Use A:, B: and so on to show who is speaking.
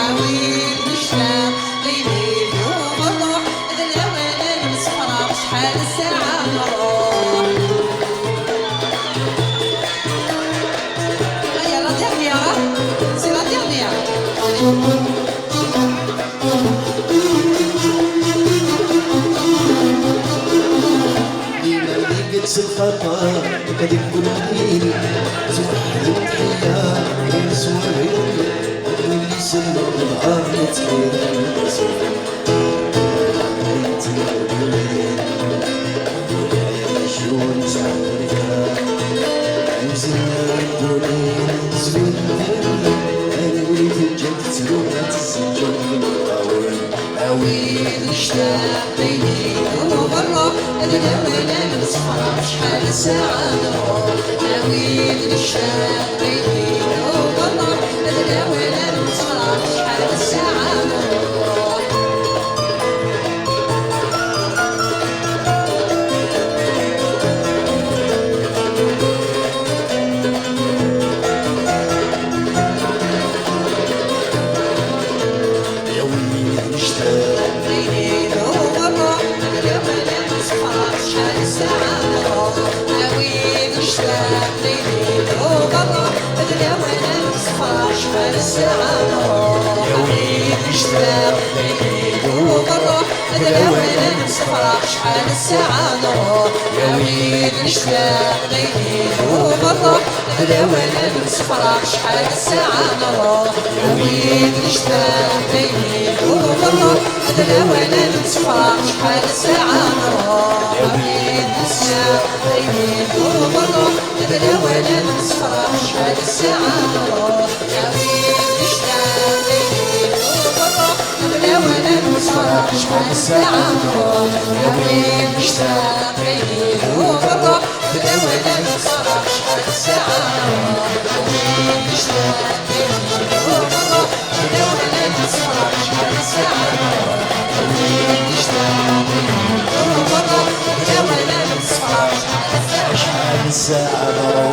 A: عاويد نشتاق ليلي وبروح الأوان نصفرة شحال الساعة نروح هيا لا dernière c'est la dernière
B: قدس الخطا قد يكون حيل زوحد التحية غير سوري اللي يسمى بالعار يتخيل شلون تعرفها نزلنا الدنيا زوين انا وليت الجد تلومات السجن
A: عاويد نشتاق ليلي وبروح الأوان نصفرة شحال الساعة نروح عاويد نشتاق ليلي وبروح الأوان نصفرة شحال الساعة نروح
B: يا وليد نشتاق
A: ليلي وبروح الأوان نصفرة شحال الساعة نروح عاويد نشتاق ليلي وبروح الأوان نصفرة شحال الساعة نروح عاويد نشتاق ليلي وبروح الأوان نصفرة شحال الساعة نروح عاويد نشتاق ليلي وبروح الأوان نصفرة شحال الساعة نروح عاويد نشتاق ليلي وبروح الأوان نصفرة شحال الساعة نروح عاويد نشتاق ليلي وبروح الأوان نصفرة شحال الساعة نروح عاويد نشتاق ليلي وبروح الأوان نصفرة شحال الساعة نروح عاويد نشتاق ليلي وبروح الأوان نصفرة شحال الساعة نروح عاويد نشتاق ليلي وبروح الأوان نصفرة شحال الساعة نروح عاويد نشتاق ليلي وبروح الأوان نصفرة شحال الساعة
B: الساعة